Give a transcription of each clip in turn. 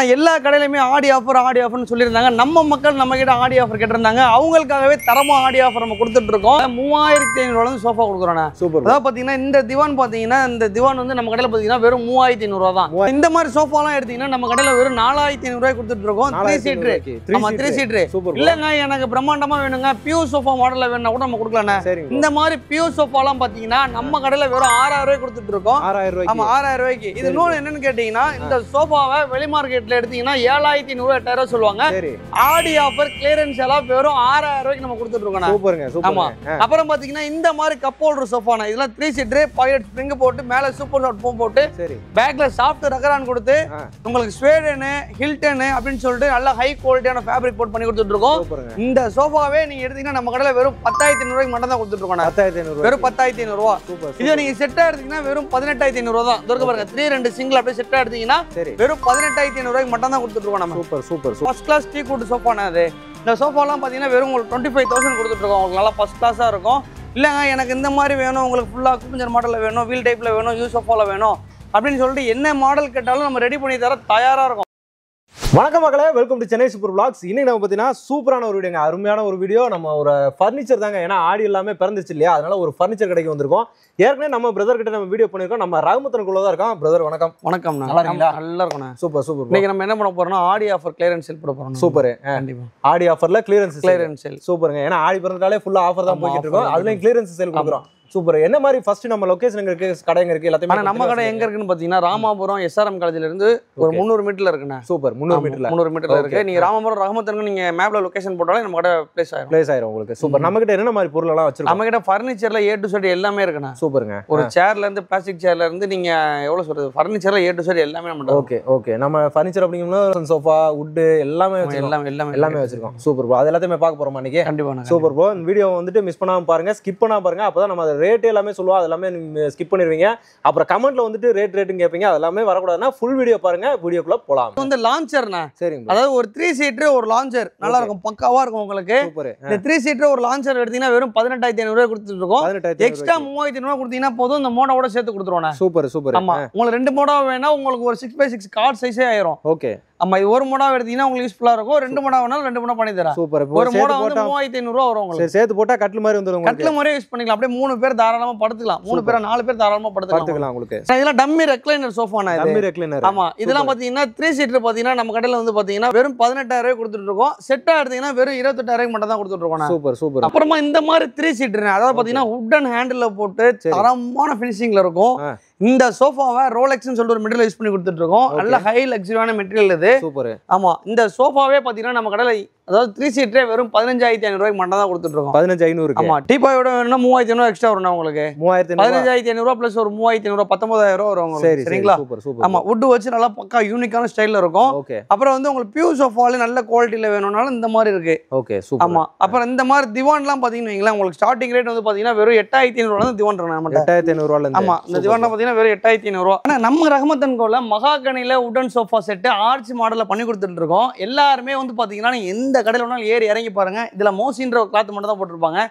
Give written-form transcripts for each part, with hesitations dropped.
ஆனா எல்லா கடையிலுமே ஆடி ஆஃபர்னு சொல்லியிருந்தாங்க. நம்ம மக்கள் நம்ம கிட்ட ஆடி ஆஃபர் கேட்டிருந்தாங்க. அவங்களுக்காகவே தரமா ஆடி ஆஃபர் நம்ம கொடுத்துட்டு இருக்கோம். 3500 சோஃபா கொடுக்குறோம். சூப்பர். அதாவது பாத்தீங்கன்னா இந்த திவான் பாத்தீங்கன்னா இந்த திவான் வந்து நம்ம கடையில பாத்தீங்கன்னா வெறும் 3500 தான். இந்த மாதிரி சோஃபாலாம் எடுத்தீங்கன்னா நம்ம கடையில வெறும் 4500 கொடுத்துட்டு இருக்கோம். 3 சீட்டர். ஆமா 3 சீட்டர். இல்லங்க எனக்கு பிரம்மாண்டமா வேணுங்க பியூர் சோஃபா மாடல்ல வேணும்னா கூட நம்ம கொடுக்கலாம்ண்ணே. இந்த மாதிரி பியூர் சோஃபாலாம் பாத்தீங்கன்னா நம்ம கடையில வெறும் 6000 கொடுத்துட்டு இருக்கோம். 6000. ஆமா 6000. இது இன்னொன்னு என்னன்னு கேட்டீங்கன்னா இந்த சோஃபாவை வெளி மார்க்கெட்ல எடுத்தீங்கன்னா 7500 8000 சொல்லுவாங்க. ஆடி ஆஃபர் கிளியரன்ஸ் எல்லாம் வெறும் 6000 நம்ம கொடுத்துட்டு இருக்கோம். சூப்பருங்க சூப்பர். ஆமா அப்புறம் பாத்தீங்கன்னா இந்த மாதிரி கப் ஹோல்டர் சோஃபானா இதெல்லாம் 3 சீட்டர் பாக்கெட் ஸ்ப்ரிங் போட்டு மேல சூப்பர் சாஃப்ட் ஃபோம் போட்டு பேக்ல சாஃப்ட் ரகரான் கொடுத்து உங்களுக்கு ஸ்வீடன் ஹில்டன் அப்படின்னு சொல்லிட்டு நல்ல ஹை குவாலிட்டியான ஃபேப்ரிக் போட் பண்ணி கொடுத்துட்டு இருக்கோம். இந்த சோஃபாவே நீங்க எடுத்தீங்கன்னா நம்ம கடையில வெறும் 10500 மட்டும் தான் கொடுத்துட்டு இருக்கோம். 10500 வெறும் 10500. இது நீங்க செட்டா எடுத்தீங்கன்னா வெறும் 18500 தான். துர்க்க பாருங்க 3 சிங்கிள் அப்படியே செட்டா எடுத்தீங்கன்னா வெறும் 18500 மட்டும் தான் கொடுத்துட்டு இருக்கோம். நம்ம super super first class teak wood சோஃபானா அது. இந்த சோஃபாலாம் பாத்தீங்கன்னா வெறும் உங்களுக்கு 25000 கொடுத்துட்டு இருக்கோம். உங்களுக்கு நல்லா ஃபர்ஸ்ட் கிளாஸா இருக்கும். இல்லங்க எனக்கு இந்த மாதிரி வேணும் உங்களுக்கு ஃபுல்லா குஞ்சர் மாடல்ல வேணும் வீல் டைப்ல வேணும் யூ சோஃபால வேணும் அப்படின்னு சொல்லிட்டு என்ன மாடல் கேட்டாலும் நம்ம ரெடி பண்ணி தர தயாரா இருக்கும். வணக்கம் மக்களே, welcome to Chennai super vlogs. இன்னைக்கு நம்ம பார்த்தீங்கன்னா சூப்பரான ஒரு வீடியோங்க, அருமையான ஒரு வீடியோ. நம்ம ஒரு ஃபர்னிச்சர் தாங்க, ஏன்னா ஆடி எல்லாமே பிறந்துச்சு இல்லையா, அதனால ஒரு ஃபர்னிச்சர் கடைக்கு வந்திருக்கோம். ஏற்கனவே நம்ம பிரதர் கிட்ட நம்ம வீடியோ பண்ணியிருக்கோம். நம்ம ரகுமத்தனுக்குள்ள தான் இருக்கோம். பிரதர் வணக்கம். வணக்கம். நல்லா இருக்கீங்களா? நல்லா இருக்கணும். Super super. இன்னைக்கு நம்ம என்ன பண்ண போறோம்னா ஆடி ஆஃபர் கிளியரன்ஸ் சேல் போட போறோம். சூப்பர். கண்டிப்பா ஆடி ஆஃபர்ல கிளியரன்ஸ் சேல். சூப்பருங்க. ஏன்னா ஆடி பிறந்தாலே ஃபுல்லா ஆஃபர் தான் போயிட்டு இருக்கோம். அதுலயும் கிளியரன்ஸ் சேல் கொடுக்குறோம். சூப்பர். என்ன மாதிரி ஃபர்ஸ்ட் நம்ம லொகேஷன் எங்க இருக்கு, கடைங்க இருக்கு எல்லாத்தையும். ஆனா நம்ம கடை எங்க இருக்குன்னு பாத்தீங்கன்னா ராமாபுரம் SRM காலேஜ்ல இருந்து ஒரு 300 மீட்டர்ல இருக்குண்ணா. சூப்பர். 300 மீட்டர்ல இருக்கு. நீங்க ராமாபுரம் ரஹமத்தனுக்கு நீங்க மேப்ல லொகேஷன் போட்டாலே நம்ம கடை பிளேஸ் ஆயிரும் உங்களுக்கு. சூப்பர். நம்ம கிட்ட என்ன மாதிரி பொருள் எல்லாம் வச்சிருக்கோம்? நம்ம கிட்ட ஃபர்னிச்சர்ல A to Z எல்லாமே இருக்குண்ணா. சூப்பருங்க. ஒரு சேர்ல இருந்து பிளாஸ்டிக் சேர்ல இருந்து நீங்க எவ்வளவு சொல்றது ஃபர்னிச்சர்ல A to Z எல்லாமே நம்ம. Okay okay. நம்ம ஃபர்னிச்சர் அப்படிங்கும்போது சோஃபா வுட் எல்லாமே வச்சிருக்கோம். Super bro. அது எல்லாத்தையுமே பார்க்க போறோம் இன்னைக்கு. கண்டிப்பா. Super bro. இந்த வீடியோ வந்துட்டு மிஸ் பண்ணாம பாருங்க, ஸ்கிப் பண்ணாம பாருங்க. அப்பதான் நம்ம ரேட் எல்லாமே சொல்லுவோம், அதெல்லாமே ஸ்கிப் பண்ணிடுவீங்க. அப்புறம் கமெண்ட்ல வந்துட்டு ரேட்டுன்னு கேட்பீங்க, அதெல்லாமே வரக்கூடாதுன்னா ஃபுல் வீடியோ பாருங்க. வீடியோக்குள்ள போலாம். வந்து லான்ச்சர்னா. சரிங்க. அதாவது ஒரு 3 சீட்டர் ஒரு லான்ச்சர் நல்லா இருக்கும், பக்காவா இருக்கும் உங்களுக்கு. இந்த 3 சீட்டர் ஒரு லான்ச்சர் எடுத்தீங்கன்னா வெறும் 18500 கொடுத்துட்டு இருக்கோம். எக்ஸ்ட்ரா 3500 கொடுத்தீங்கன்னா போதும், இந்த மோடோட சேர்த்து கொடுத்துருவோம். Super super. ஆமா உங்களுக்கு 2 மோடா வேணா உங்களுக்கு ஒரு 6x6 கார்ட் சைஸே ஆயிரும். ஓகே. ஆமா இது ஒரு மோடா எடுத்தீங்கன்னா உங்களுக்கு யூஸ்ஃபுல்லா இருக்கும். 2 மோடா வேணாலும் 2 மோடா பண்ணி தரேன். சூப்பர். ஒரு மோடா வந்து 3500 வரும் உங்களுக்கு. சரி, சேர்த்து போட்டா கட்டில் மாதிரி வந்துரும். கட்டில் மாதிரியே யூஸ் பண்ணிக்கலாம். அப்படியே 3 பேர் தாராளமா படுத்துக்கலாம். 3 பேர் 4 பேர் தாராளமா படுத்துக்கலாம் உங்களுக்கு. இதெல்லாம் டம்மி ரெக்லைனர் சோஃபானா இது. Dummy recliner. ஆமா இதெல்லாம் பாத்தீங்கன்னா 3 சீட்டர் பாத்தீங்கன்னா நம்ம கடையில வந்து பாத்தீங்கன்னா வெறும் 18000 கொடுத்துட்டு இருக்கோம். செட்டா எடுத்தீங்கன்னா வெறும் 28000 மட்டும் தான் கொடுத்துட்டு இருக்கோம். Super super. அப்புறமா இந்த மாதிரி 3 சீட்டர் அதாவது பாத்தீங்கன்னா வுடன் ஹேண்டில்ல போட்டு தரமான ஃபினிஷிங்ல இருக்கும். இந்த சோஃபாவை ரோலெக்ஸ்னு சொல்லிட்டு ஒரு மெட்டீரியல் யூஸ் பண்ணி கொடுத்துட்டு இருக்கோம். நல்ல ஹை லக்ஸரியான மெட்டீரியல் இது. சூப்பர். ஆமா இந்த சோஃபாவே பாத்தீங்கன்னா நம்ம கடையில அதாவது 3 சீட்டரே வெறும் 15500 மட்டும் தான் கொடுத்துட்டு இருக்கோம். 15500. ஆமா டீபாயோட வேணும்னா 3500 எக்ஸ்ட்ரா வரும் உங்களுக்கு. 15500 பிளஸ் ஒரு 3500 19000 வரும் உங்களுக்கு. சரிங்களா? Super super. ஆமா வுட் வச்சு நல்லா பக்கா யூனிக்கான ஸ்டைல்ல இருக்கும். அப்புறம் வந்து உங்களுக்கு பியூர் சோஃபால நல்ல குவாலிட்டில வேணும்னாலும் இந்த மாதிரி இருக்கு. Okay super. ஆமா அப்புறம் இந்த மாதிரி திவான்லாம் பாத்தீங்கன்னா வைங்களா உங்களுக்கு ஸ்டார்டிங் ரேட் வந்து பாத்தீங்கன்னா வெறும் 8500 தான் திவான் இருக்கு நம்ம. 8500 ல. ஆமா இந்த திவான் பாத்தீங்கன்னா வெறும் 8500. ஆனா நம்ம ரஹமத்தன் கோல மகாகனில வுடன் சோஃபா செட் ஆர்ச் மாடல்ல பண்ணி கொடுத்துட்டு இருக்கோம். எல்லாருமே வந்து பாத்தீங்கன்னா நீங்க எந்த கடையில வேணாலும் ஏறி இறங்கி பாருங்க, இதுல மோசின்ற கிளாத் மட்டும் தான் போட்டுருப்பாங்க.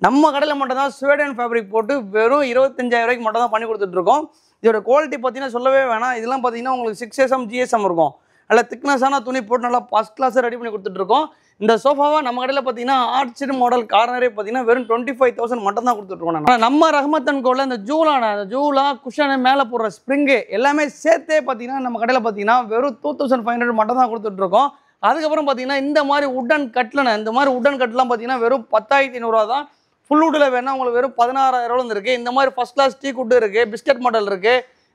நம்ம கடையில மட்டும் தான் ஸ்வீடன் ஃபேப்ரிக் போட்டு வெறும் 25000 மட்டும் தான் பண்ணி கொடுத்துட்டு இருக்கோம். இதோட குவாலிட்டி பார்த்தீங்கன்னா சொல்லவே வேணாம். இதெல்லாம் பார்த்தீங்கன்னா உங்களுக்கு 6SM GSM இருக்கும். நல்ல திக்னஸான துணி போட்டு நல்லா ஃபர்ஸ்ட் கிளாஸாக ரெடி பண்ணி கொடுத்துட்டு இருக்கோம். இந்த சோஃபாவை நம்ம கடையில் பார்த்தீங்கன்னா ஆர்ச்சர் மாடல் கார்னரே பார்த்தீங்கன்னா வெறும் 25000 மட்டும் தான் கொடுத்துட்டு இருக்கோம். ஆனால் நம்ம ரஹமத்தன் கோல இந்த ஜூலா குஷனு மேலே போடுற ஸ்ப்ரிங்கு எல்லாமே சேர்த்தே பார்த்தீங்கன்னா நம்ம கடையில் பார்த்தீங்கன்னா வெறும் 2500 மட்டும் தான் கொடுத்துட்டு இருக்கோம். அதுக்கப்புறம் பார்த்தீங்கன்னா இந்த மாதிரி உட்டன் கட்லனா இந்த மாதிரி உட்டன் கட்லாம் பார்த்தீங்கன்னா வெறும் 10500 தான். ஃபுல் வுட்டில் வேணா உங்களுக்கு வெறும் 16000 இருக்கு. இந்த மாதிரி ஃபர்ஸ்ட் கிளாஸ் டீ குட் இருக்கு, பிஸ்கட் மாடல் இருக்கு.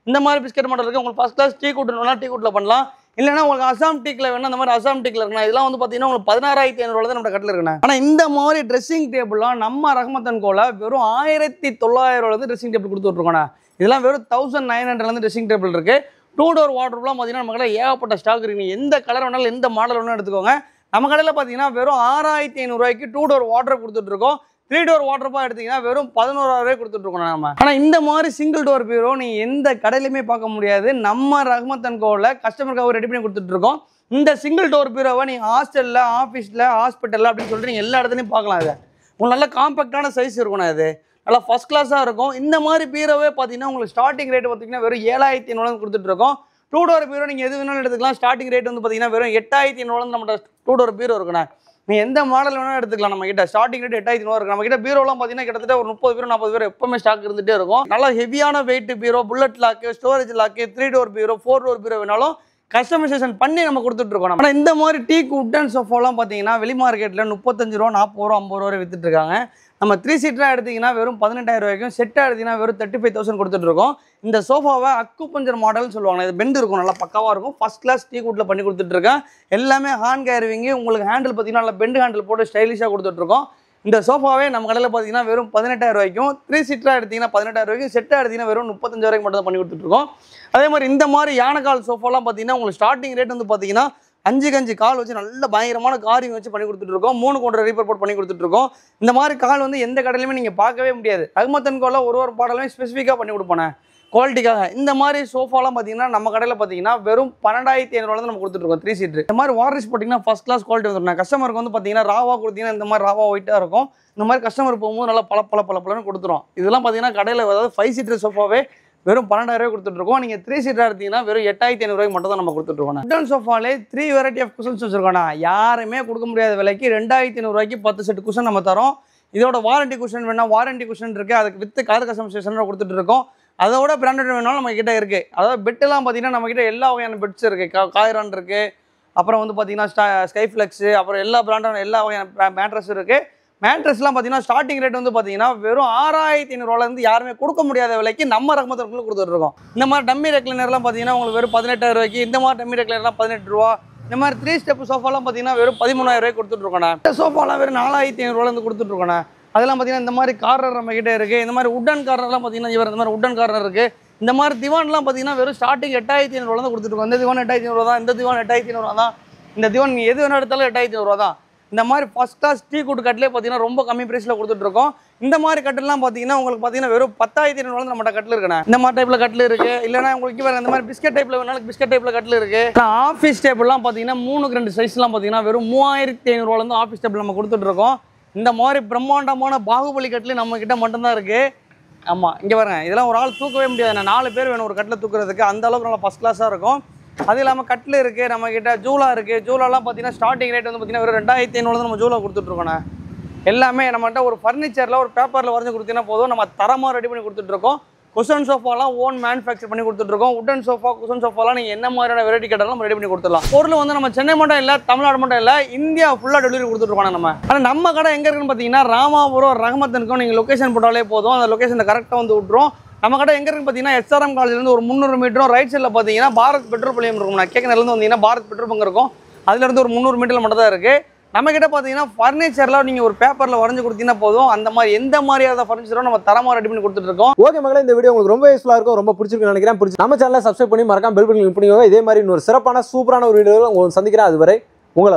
இந்த மாதிரி பிஸ்கட் மாடல் இருக்கு. உங்களுக்கு ஃபர்ஸ்ட் கிளாஸ் டீ குட் வேணா டீ குட்ல பண்ணலாம். இல்லைன்னா உங்களுக்கு அசாம் டீக்ல வேணா இந்த மாதிரி அசாம் டீக்ல இருக்குண்ணா. இதெல்லாம் வந்து பார்த்தீங்கன்னா உங்களுக்கு 16500 தான் நம்ம கட்டில் இருக்குண்ணா. ஆனால் இந்த மாதிரி ட்ரெஸ்ஸிங் டேபிள்லாம் நம்ம ரஹமத்தன் கோல வெறும் 1900 ட்ரெஸ்ஸிங் டேபிள் கொடுத்து விட்ருக்கோண்ணா. இதெல்லாம் வெறும் 1900 ட்ரெஸ்ஸிங் டேபிள் இருக்கு. 2 டோர் வார்ட்ரோப்லாம் பார்த்தீங்கன்னா நம்ம கடையில் ஏகப்பட்ட ஸ்டாக் இருக்கு. எந்த கலர் வேணாலும் எந்த மாடல் வேணாலும் எடுத்துக்கோங்க. நம்ம கடையில் பார்த்தீங்கன்னா வெறும் 6500 2 டோர் வார்ட்ரோப் கொடுத்துட்டு இருக்கோம். 3 டோர் வார்ட்ரோப்பாக எடுத்தீங்கன்னா வெறும் 11000 கொடுத்துட்டு இருக்கோம் நம்ம. ஆனால் இந்த மாதிரி சிங்கிள் டோர் பீரோ நீங்கள் எந்த கடையிலுமே பார்க்க முடியாது. நம்ம ரஹமத்தன் கோவில் கஸ்டமருக்காக ரெடி பண்ணி கொடுத்துட்டு இருக்கோம். இந்த சிங்கிள் டோர் பீரோவை நீங்கள் ஹாஸ்டலில், ஆஃபீஸில், ஹாஸ்பிட்டலில் அப்படின்னு சொல்லிட்டு நீங்கள் எல்லா இடத்துலையும் பார்க்கலாம். இது உங்களுக்கு நல்ல காம்பேக்டான சைஸ் இருக்கணும். இது நல்லா ஃபர்ஸ்ட் கிளாஸாக இருக்கும். இந்த மாதிரி பீரோவே பார்த்தீங்கன்னா உங்களுக்கு ஸ்டார்டிங் ரேட் பார்த்தீங்கன்னா வெறும் 7500 கொடுத்துட்டு இருக்கோம். 2 டோர் பீரோ நீங்கள் எது வேணாலும் எடுத்துக்கலாம். ஸ்டார்டிங் ரேட் வந்து பார்த்தீங்கன்னா வெறும் 8500 நம்மகிட்ட 2 டோர் பீரோ இருக்குண்ணே. நீங்கள் எந்த மாடல் வேணாலும் எடுத்துக்கலாம். நம்ம கிட்ட ஸ்டார்டிங் ரேட் 8500 இருக்கு. நம்ம கிட்ட பீரோலாம் பார்த்தீங்கன்னா கிட்டத்தட்ட ஒரு 30 பீரோ 40 பீரோ எப்பவுமே ஸ்டாக் இருந்துகிட்டே இருக்கும். நல்லா ஹெவியான weight bureau, bullet lock, storage lock, 3 door bureau, 4 door bureau வேணாலும் கஸ்டமைசேஷன் பண்ணி நம்ம கொடுத்துட்டு இருக்கோம். ஆனால் இந்த மாதிரி டீக் உட்டன் சோஃபாலாம் பார்த்தீங்கன்னா வெளி மார்க்கெட்டில் 35 ரூபா, 40 ரூபா, 50 ரூபா வித்துட்டு இருக்காங்க. நம்ம 3 சீட்டராக எடுத்திங்கன்னா வெறும் 18000 ரூபாய்க்கும், செட்டாக எடுத்திங்கன்னா வெறும் 35000 கொடுத்துட்ருக்கோம். இந்த சோஃபாவை அக்குபஞ்சர் மாடல்னு சொல்லுவாங்க. இது பெண்ட் இருக்கும், நல்லா பக்காவாக இருக்கும். ஃபஸ்ட் கிளாஸ் டீ கூட்டில் பண்ணி கொடுத்துட்ருக்கேன். எல்லாமே ஹேண்ட் கேரிவிங்கு. உங்களுக்கு ஹேண்டில் பார்த்தீங்கன்னா நல்லா பெண்ட் ஹேண்டில் போட்டு ஸ்டைலிஷாக கொடுத்துட்ருக்கோம். இந்த சோஃபாவே நம்ம கடையில் பார்த்தீங்கன்னா வெறும் 18000 ரூபாய்க்கும், 3 சீட்டராக எடுத்திங்கன்னா 18000 ரூபாய்க்கும், செட்டாக எடுத்திங்கன்னா வெறும் 35000 ரூபாய்க்கு மட்டும் தான் பண்ணி கொடுத்துட்ருக்கோம். அதே மாதிரி இந்த மாதிரி யானைக்கால் சோஃபாலாம் பார்த்தீங்கன்னா உங்களுக்கு ஸ்டார்டிங் ரேட் வந்து பார்த்தீங்கன்னா 5 கால் வச்சு நல்ல பயங்கரமான காரியம் வச்சு பண்ணி கொடுத்துட்ருக்கோம். 3 கொண்ட ரீப்பர் போட்டு பண்ணி கொடுத்துட்ருக்கோம். இந்த மாதிரி கால் வந்து எந்த கடையிலுமே நீங்கள் பார்க்கவே முடியாது. ரஹ்மத் & கோல ஒரு பாடலுமே ஸ்பெசிஃபிக்காக பண்ணி கொடுப்போனே குவாலிட்டிக்காக. இந்த மாதிரி சோஃபாலாம் பார்த்தீங்கன்னா நம்ம கடையில் பார்த்தீங்கன்னா வெறும் 12500 நம்ம கொடுத்துட்ருக்கோம் 3 சீட்டு. இந்த மாதிரி வார்னிஷ் போட்டிங்கன்னா ஃபஸ்ட் கிளாஸ் குவாலிட்டி வந்துடும். கஸ்டமருக்கு வந்து பார்த்தீங்கன்னா ராவாக கொடுத்தீங்கன்னா இந்த மாதிரி ராவா ஒயிட்டாக இருக்கும். இந்த மாதிரி கஸ்டமர் போகும்போது நல்லா பல கொடுத்துரும். இதெல்லாம் பார்த்தீங்கன்னா கடையில் அதாவது 5 சீட்டர் சோஃபாவே வெறும் 12000 ரூபாய் கொடுத்துட்ருக்கோம். நீங்கள் 3 சீட்டராக எடுத்தீங்கன்னா வெறும் 8500 ரூபாய்க்கு மட்டும் தான் நம்ம கொடுத்துட்ருக்கோம். உட்டன் சோஃபாலே 3 வெரைட்டி ஆஃப் குஷன்ஸ் வச்சுருக்கோண்ணா. யாருமே கொடுக்க முடியாத விலைக்கு 2500 ரூபாய்க்கு 10 செட் குஷன் நம்ம தரோம். இதோட வாரண்டி குஷன் வேணால் வாரண்டி குஷன் இருக்குது. அதுக்கு வித்து கலர் கஸ்டமைசேஷன் கொடுத்துட்ருக்கோம். அதோட பிராண்டட் வேணாலும் நம்ம கிட்ட இருக்குது. அதாவது பெட்டெல்லாம் பார்த்தீங்கன்னா நம்ம கிட்ட எல்லா வகையான பெட்ஸ் இருக்குது. காய்ரான் இருக்குது, அப்புறம் வந்து பார்த்தீங்கன்னா ஸ்கைஃப்ளெக்ஸு, அப்புறம் எல்லா பிராண்டான எல்லா வகையான மேட்ரஸ் இருக்குது. மேட்ரஸ்லாம் பார்த்தீங்கன்னா ஸ்டார்டிங் ரேட் வந்து பார்த்தீங்கன்னா வெறும் 6500 ரூபாயிலேருந்து யாருமே கொடுக்க முடியாத விலைக்கு நம்ம ரஹ்மத் & கோல கொடுத்துட்ருக்கோம். இந்த மாதிரி டம்மி ரெக்லைனர்லாம் பார்த்தீங்கன்னா உங்களுக்கு வெறும் 18000 ரூபாய்க்கு, இந்த மாதிரி டம்மி ரெக்லைனர்லாம் 18 ரூபா, இந்த மாதிரி 3 ஸ்டெப் சோஃபாலாம் பார்த்தீங்கன்னா வெறும் 13000 ரூபாய்க்கு கொடுத்துட்ருக்கோண்ணே. இந்த சோஃபாலாம் வெறும் 4500 ரூபாயிலேருந்து கொடுத்துட்ருக்கோண்ணே. அதெல்லாம் பார்த்தீங்கன்னா இந்த மாதிரி கார்னர் நம்ம கிட்டே இருக்குது. இந்த மாதிரி உட்டன் கார்னர்லாம் பார்த்தீங்கன்னா இந்த மாதிரி உட்டன் கார்னர் இருக்குது. இந்த மாதிரி திவான்லாம் பார்த்தீங்கன்னா வெறும் ஸ்டார்டிங் 8500 ரூபா தான் கொடுத்துட்ருக்கோம். இந்த திவான் 8500 ரூபா தான், இந்த திவான் 8500 ரூபா தான். இந்த திவான் எது வேணும் எடுத்தாலும் 8500 ரூபா தான். இந்த மாதிரி ஃபஸ்ட் கிளாஸ் டீ கூட்டு கட்டிலே பார்த்தீங்கன்னா ரொம்ப கம்மி ப்ரைஸில் கொடுத்துட்ருக்கோம். இந்த மாதிரி கட்டிலாம் பார்த்தீங்கன்னா உங்களுக்கு பார்த்தீங்கன்னா வெறும் 10500 நம்மகிட்ட கட்டில் இருக்குண்ணே. இந்த மாதிரி டைப்பில் கட்டில் இருக்குது. இல்லைனா உங்களுக்கு வேறு இந்த மாதிரி பிஸ்கட் டைப்பில் வேணாலும் பிஸ்கட் டைப்பில் கட்டில் இருக்குது. ஆஃபீஸ் டேபிள்லாம் பார்த்தீங்கன்னா 3க்கு 2 சைஸ்லாம் பார்த்தீங்கன்னா வெறும் 3500 ரூபாயிலேருந்து ஆஃபீஸ் டேபிள் நம்ம கொடுத்துட்ருக்கோம். இந்த மாதிரி பிரம்மாண்டமான பாகுபலி கட்டில் நம்மக்கிட்ட மட்டும்தான் இருக்குது. ஆமாம், இங்கே பாருங்க, இதெல்லாம் ஒரு ஆள் தூக்கவே முடியாது. 4 பேர் வேணும் ஒரு கட்டில் தூக்குறதுக்கு. அந்த அளவுக்கு நல்லா ஃபஸ்ட் கிளாஸாக இருக்கும். அது இல்லாமல் கட்டில் இருக்குது நம்மக்கிட்ட. ஜூலா இருக்குது. ஜூலாலாம் பார்த்தீங்கன்னா ஸ்டார்டிங் ரேட் வந்து பார்த்தீங்கன்னா வெறும் 2500 நம்ம ஜூலா கொடுத்துட்ருக்கோண்ணே. எல்லாமே நம்மகிட்ட ஒரு ஃபர்னிச்சரில் ஒரு பேப்பரில் வரைஞ்சி கொடுத்தீங்கன்னா போதும், நம்ம தரமாக ரெடி பண்ணி கொடுத்துட்ருக்கோம். குஷன் சோஃபாலாம் ஓன் மேனுஃபேக்சர் பண்ணி கொடுத்துட்ருக்கோம். உட்டன் சோஃபா, குஷன் சோஃபாலாம் நீங்கள் என்ன மாதிரியான வெரைட்டி கேட்டாலும் நம்ம ரெடி பண்ணி கொடுத்துடலாம். பொருள் வந்து நம்ம சென்னை மட்டும் இல்லை, தமிழ்நாடு மட்டும் இல்லை, இந்தியா ஃபுல்லாக டெலிவரி கொடுத்துட்ருக்கோம் நம்ம. ஆனால் நம்ம கடை எங்கே இருக்குன்னு பார்த்தீங்கன்னா ராமாபுரம் ரஹ்மத் & கோ. நீங்கள் லொக்கேஷன் போட்டாலே போதும், அந்த லொக்கேஷனை கரெக்டாக வந்து விட்ருவோம். நம்ம கடை எங்கே இருக்குன்னு பார்த்தீங்கன்னா SRM காலேஜ்லேருந்து ஒரு 300 மீட்டரும், ரைட் சைடில் பார்த்தீங்கன்னா பாரத் பெட்ரோல் பள்ளியம் இருக்கும். நான் கேட்கறதுலேருந்து வந்தீங்கன்னா பாரத் பெட்ரோல் பங்கு இருக்கும். அதுலேருந்து ஒரு 300 மீட்டரில் மட்டும் தான் இருக்குது. நம்மக்கிட்ட பார்த்தீங்கன்னா ஃபர்னிச்சர்லாம் நீங்கள் ஒரு பேப்பரில் வரைஞ்சி கொடுத்தீங்கன்னா போதும், அந்த மாதிரி எந்த மாதிரியான ஃபர்னிச்சரும் நம்ம தரமாக ரெடி பண்ணி கொடுத்துட்ருக்கோம். ஓகே மக்களே, இந்த வீடியோ உங்களுக்கு ரொம்ப யூஸ்ஃபுல்லாக இருக்கும், ரொம்ப பிடிச்சிருக்குன்னு நினைக்கிறேன். நம்ம சேனலை சப்ஸ்கிரைப் பண்ணி மறக்காம பெல் பட்டன் கிளிக் பண்ணிக்கோங்க. இதே மாதிரி இன்னொரு சிறப்பான சூப்பரான ஒரு வீடியோவில் உங்களுக்கு சந்திக்கிறேன். அதுவரை உங்களை